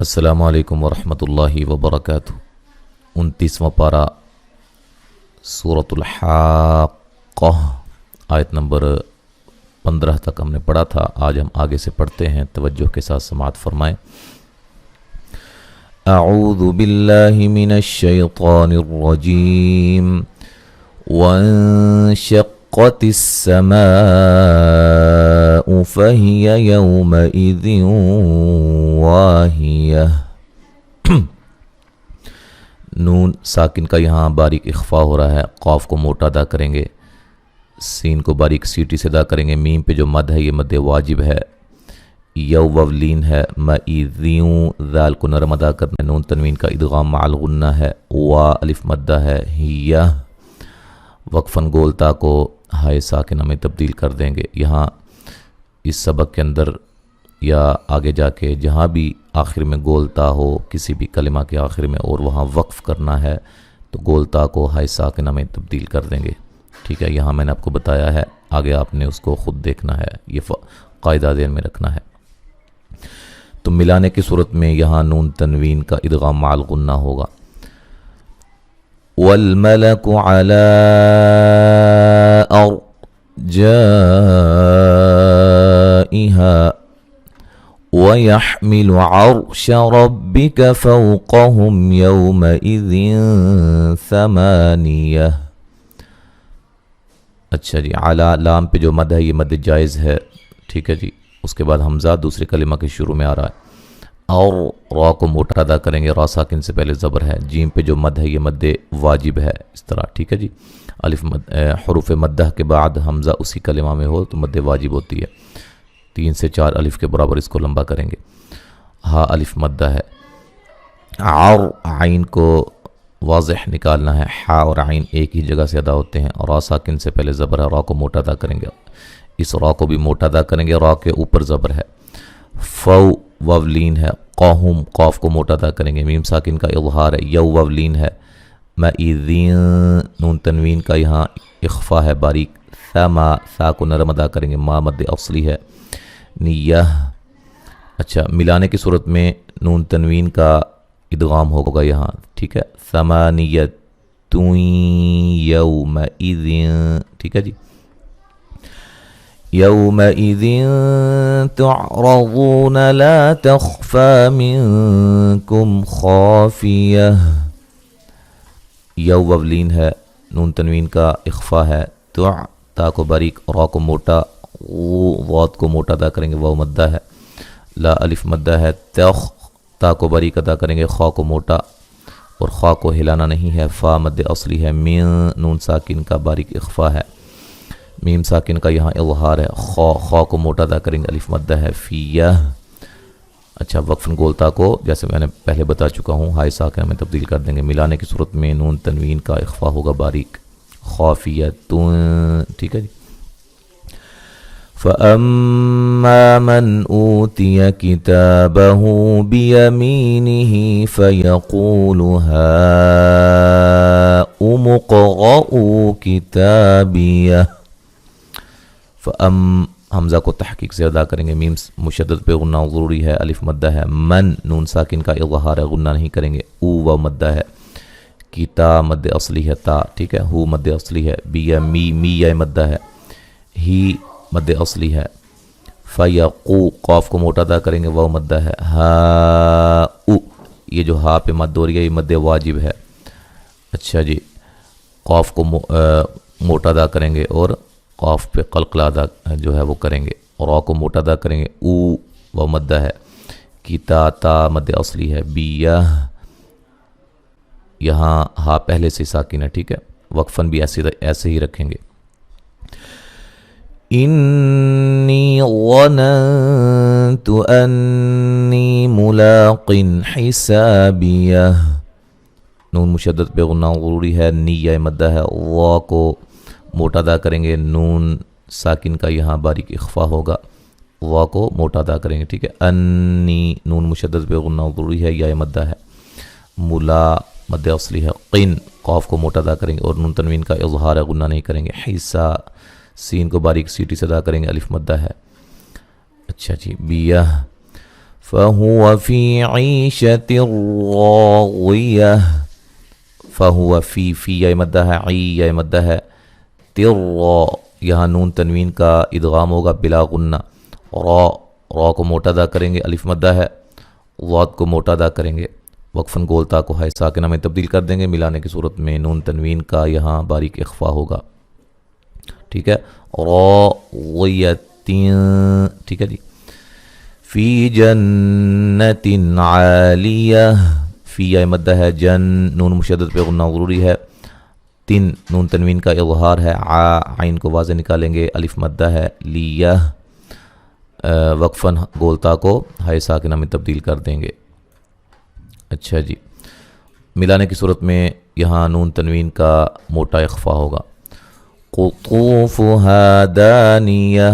السلام علیکم ورحمۃ اللہ وبرکاتہ۔ 29واں پارہ سورۃ الحاقہ آیت نمبر 15 تک ہم نے پڑھا تھا۔ آج ہم آگے سے پڑھتے ہیں، توجہ کے ساتھ سماعت فرمائیں۔ اعوذ باللہ من الشیطان الرجیم۔ وانشقت السماء فہی یومئذ واہیہ۔ نون ساکن کا یہاں باریک اخفا ہو رہا ہے، قاف کو موٹا ادا کریں گے، سین کو باریک سیٹی سے ادا کریں گے، میم پہ جو مد ہے یہ مد واجب ہے، یو وولین ہے، مئذیوں ذال کو نرم ادا کرنا، نون تنوین کا ادغام مع الغنہ ہے، وا الف مدہ ہے، ہیہ وقفاً گولتا کو ہائے ساکنہ میں تبدیل کر دیں گے۔ یہاں اس سبق کے اندر یا آگے جا کے جہاں بھی آخر میں گولتا ہو کسی بھی کلمہ کے آخر میں اور وہاں وقف کرنا ہے تو گولتا کو ہائے ساکنہ میں تبدیل کر دیں گے، ٹھیک ہے۔ یہاں میں نے آپ کو بتایا ہے، آگے آپ نے اس کو خود دیکھنا ہے، یہ قاعدہ ذہن میں رکھنا ہے۔ تو ملانے کی صورت میں یہاں نون تنوین کا ادغام مع الغنہ ہوگا۔ والملک علی ارجائها وَيَحْمِلُ عَرْشَ رَبِّكَ فَوْقَهُمْ يَوْمَئِذٍ ثَمَانِيَةٌ۔ اچھا جی، علی لام پہ جو مد ہے یہ مد جائز ہے، ٹھیک ہے جی۔ اس کے بعد حمزہ دوسرے کلمہ کے شروع میں آ رہا ہے، اور را کو موٹا ادا کریں گے، را ساکن سے پہلے زبر ہے، جیم پہ جو مد ہے یہ مد واجب ہے، اس طرح، ٹھیک ہے جی۔ الف حروف مدہ کے بعد حمزہ اسی کلمہ میں ہو تو مد واجب ہوتی ہے، 3 سے 4 الف کے برابر اس کو لمبا کریں گے۔ ہا الف مدہ ہے، عر عین کو واضح نکالنا ہے، ہا اور عین ایک ہی جگہ سے ادا ہوتے ہیں، اور را ساکن سے پہلے زبر ہے، را کو موٹا ادا کریں گے، اس را کو بھی موٹا ادا کریں گے، را کے اوپر زبر ہے، فو وولین ہے، قوہم قاف کو موٹا ادا کریں گے، میم ساکن کا اظہار ہے، یو وولین ہے، مئذین نون تنوین کا یہاں اخفا ہے باریک، ثما ثا کو نرم ادا کریں گے، ما مد اصلی ہے، نیہ۔ اچھا، ملانے کی صورت میں نون تنوین کا ادغام ہوگا یہاں، ٹھیک ہے، ثمانیۃ یومئذ، ٹھیک ہے جی۔ یومئذ تعرضون لا تخفى منکم خافیہ، یو وولین ہے، نون تنوین کا اخفا ہے، تا کو باریک، را کو موٹا، واد کو موٹا ادا کریں گے، واو مدہ ہے، لا الف مدہ ہے، تا کو باریک ادا کریں گے، خا کو موٹا اور خا کو ہلانا نہیں ہے، فا مد اصلی ہے، مین نون ساکن کا باریک اخفا ہے، میم ساکن کا یہاں اظہار ہے، خا کو موٹا ادا کریں گے، الف مدہ ہے، فیہ۔ اچھا، وقفن گولتا کو جیسے میں نے پہلے بتا چکا ہوں ہائے ساکنہ میں تبدیل کر دیں گے۔ ملانے کی صورت میں نون تنوین کا اخفا ہوگا باریک، خافیتٌ، ٹھیک ہے جی۔ فَأَمَّا مَنْ أُوتِيَ كِتَابَهُ بِيَمِينِهِ فَيَقُولُ هَاؤُمُ اقْرَءُوا كِتَابِيَهْ۔ حمزہ کو تحقیق سے ادا کریں گے، میم مشدد پہ غنہ ضروری ہے، الف مدہ ہے، من نون ساکن کا اظہار ہے، غنہ نہیں کریں گے، او و مدہ ہے، کتا مد اصلی ہے، تا ٹھیک ہے، ہو مد اصلی ہے، بیا می یا مدہ ہے، ہی مد اصلی ہے، فیقو قاف کو موٹا ادا کریں گے، واو مدہ ہے، ہا او یہ جو ہا پہ مد ہو رہی ہے یہ مد واجب ہے۔ اچھا جی، قاف کو موٹا ادا کریں گے اور قاف پہ قلقلہ ادا جو ہے وہ کریں گے، اور را کو موٹا ادا کریں گے، او و مدہ ہے، کتا تا مد اصلی ہے، بیہ یہاں ہا پہلے سے ساکن ہے، ٹھیک ہے، وقفاً بھی ایسے ہی رکھیں گے۔ انی ظننت انی ملاق حسابیہ، نون مشدد پہ غنہ ضروری ہے، نیہ مدہ ہے، وا کو موٹا ادا کریں گے، نون ساکن کا یہاں باریک اخفا ہوگا، وا کو موٹا ادا کریں گے، ٹھیک ہے، انی نون مشدد پہ غنہ ضروری ہے، یا مدہ ہے، ملا مد اصلی ہے، قن قاف کو موٹا ادا کریں گے اور نون تنوین کا اظہار ہے، غنہ نہیں کریں گے، حصہ سین کو باریک سیٹی سے ادا کریں گے، الف مدہ ہے۔ اچھا جی، بیہ فهو في عيشة راضية. فهو فی یا مدہ ہے، عی یا مدہ ہے، تر یہاں نون تنوین کا ادغام ہوگا بلا غنہ، را کو موٹا ادا کریں گے، الف مدہ ہے، ضاد کو موٹا ادا کریں گے، وقفاً گولتا کو ہے ساکنہ میں تبدیل کر دیں گے، ملانے کی صورت میں نون تنوین کا یہاں باریک اخفا ہوگا، ٹھیک ہے، راضیتین، ٹھیک ہے جی، فی جنت عالیہ، فی یا مدہ ہے، جن نون مشدد پہ غنہ ضروری ہے، تن نون تنوین کا اظہار ہے، عین کو واضح نکالیں گے، الف مدہ ہے، لیہ وقفاً گولتا کو ہائے ساکنہ میں تبدیل کر دیں گے. اچھا جی، ملانے کی صورت میں یہاں نون تنوین کا موٹا اخفا ہوگا. قطوفها دانیہ،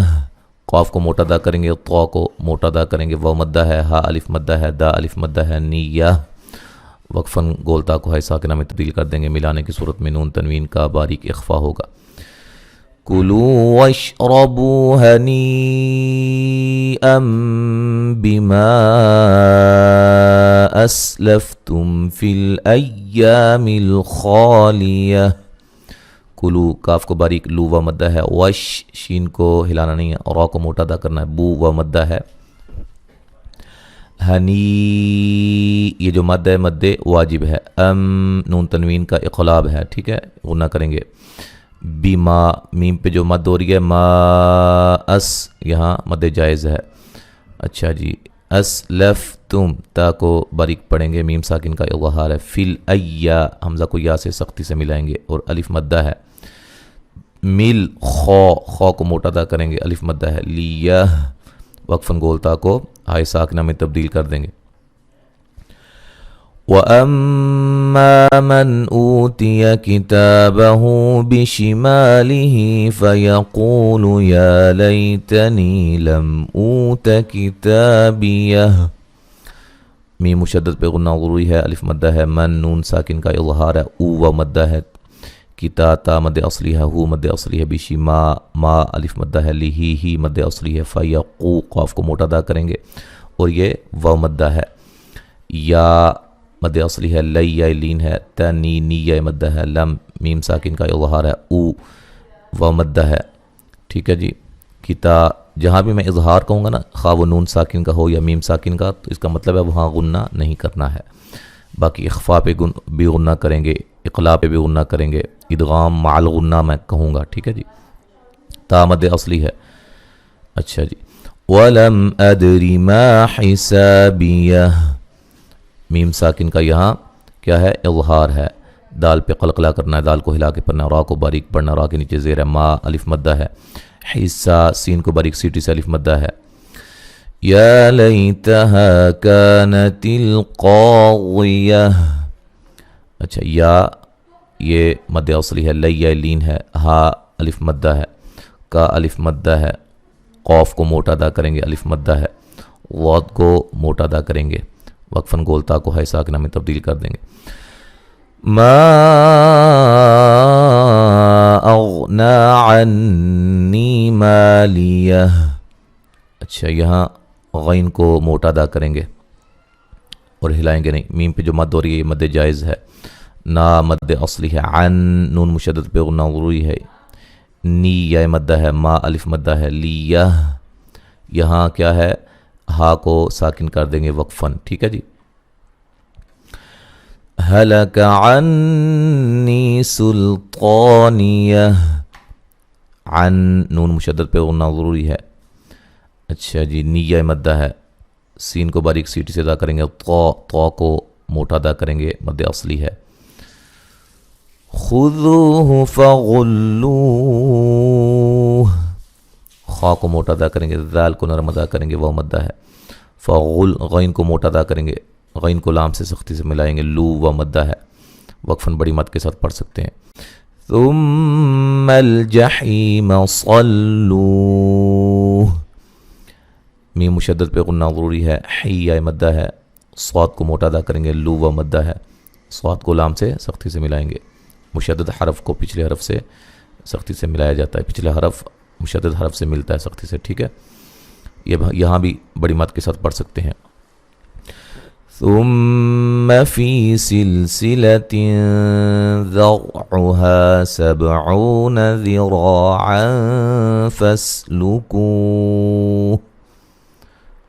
قاف کو موٹا ادا کریں گے، طا کو موٹا ادا کریں گے، واو مدہ ہے، ہا الف مدہ ہے، دا الف مدہ ہے، نیہ وقفاً گولتا کو ہے ساکنہ میں تبدیل کر دیں گے، ملانے کی صورت میں نون تنوین کا باریک اخفا ہوگا. کلوا واشربوا ہنیئا بما اسلفتم فی الایام الخالیہ. کلو کاف کو باریک لو و مدہ ہے، وش شین کو ہلانا نہیں ہے، را کو موٹا ادا کرنا ہے، بو و مدہ ہے، ہنی یہ جو مد ہے مد واجب ہے، نون تنوین کا اقلاب ہے، ٹھیک ہے، غنہ کریں گے. بیما میم پہ جو مد ہو رہی ہے، ما اس یہاں مد جائز ہے. اچھا جی، اسلفتم تا کو باریک پڑھیں گے، میم ساکن کا اظہار ہے، فل ایا حمزہ کو یا سے سختی سے ملائیں گے اور الف مدہ ہے. مل خو کو موٹا ادا کریں گے، الف مدہ ہے، لیہ وقفاً گولتا کو ہائے ساکنہ میں تبدیل کر دیں گے. وَأَمَّا مَنْ أُوتِيَ كِتَابَهُ بِشِمَالِهِ فَيَقُولُ يَا لَيْتَنِي لَمْ أُوتَ كِتَابِيَهْ. میم مشدد پہ غنہ ضروری ہے، الف مدہ ہے، من نون ساکن کا اظہار ہے، او و مدہ ہے، کتا تا مد اصلی ہے، ہو مد اصلی ہے، بشی ما الف مدہ ہے، لی ہی مد اصلی ہے، فیقو قاف کو موٹا ادا کریں گے اور یہ و مدہ ہے، یا مد اصلی ہے، لی یا لین ہے، تنی نی یا مدہ ہے، لم میم ساکن کا اظہار ہے، او و مدہ ہے، ٹھیک ہے جی. کتا جہاں بھی میں اظہار کہوں گا نا، خواہ وہ نون ساکن کا ہو یا میم ساکن کا، تو اس کا مطلب ہے وہاں غنہ نہیں کرنا ہے. باقی اخفا پہ بھی غنہ کریں گے، اقلا پہ بھی غنہ کریں گے، ادغام مع الغنہ میں کہوں گا، ٹھیک ہے جی. تا مد اصلی ہے. اچھا جی، وَلَمْ أَدْرِ مَا حِسَابِيَهْ، میم ساکن کا یہاں کیا ہے، اظہار ہے، دال پہ قلقلہ کرنا ہے، دال کو ہلا کے پڑھنا، را کو باریک پڑھنا، را کے نیچے زیر ہے، ما الف مدہ ہے، حصہ سین کو باریک سیٹی سے الف مدہ ہے. یا لیتہا کانت القاضیہ. اچھا، یا یہ مد اصلی ہے، لیا لین ہے، ہا الف مدہ ہے، کا الف مدہ ہے، قوف کو موٹا ادا کریں گے، الف مدہ ہے، واد کو موٹا ادا کریں گے، وقفاً گولتا کو ہے ساکنہ میں تبدیل کر دیں گے. ما اغنا عنی مالیہ. اچھا، یہاں غین کو موٹا ادا کریں گے اور ہلائیں گے نہیں، میم پہ جو مد ہو رہی ہے یہ مد جائز ہے، نا مد اصلی ہے، عن نون مشدد پہ غنہ ضروری ہے، نی یا مدہ ہے، ما الف مدہ ہے، لیہ یہاں کیا ہے، ہا کو ساکن کر دیں گے وقفاً، ٹھیک ہے جی. ہلک عنی سلطانیہ، عن نون مشدد پہ غنہ ضروری ہے. اچھا جی، نیہ مدہ ہے، سین کو باریک سیٹی سے ادا کریں گے، طا کو موٹا ادا کریں گے، مد اصلی ہے. خذوہ فغلوہ، خا کو موٹا ادا کریں گے، ذال کو نرم ادا کریں گے، وہ مدہ ہے. فغل غین کو موٹا ادا کریں گے، غین کو لام سے سختی سے ملائیں گے، لو و مدہ ہے، وقفاً بڑی مد کے ساتھ پڑھ سکتے ہیں. ثم الجحیم صلوہ، میم مشدد پہ غنہ ضروری ہے، حی یا مدہ ہے، صاد کو موٹا ادا کریں گے، لو و مدہ ہے، صاد کو لام سے سختی سے ملائیں گے. مشدد حرف کو پچھلے حرف سے سختی سے ملایا جاتا ہے، پچھلے حرف مشدد حرف سے ملتا ہے سختی سے، ٹھیک ہے. یہ یہاں بھی بڑی مد کے ساتھ پڑھ سکتے ہیں. ثم في سلسلة ذرعها 70 ذراعا فاسلكوه।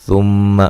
ثم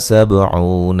70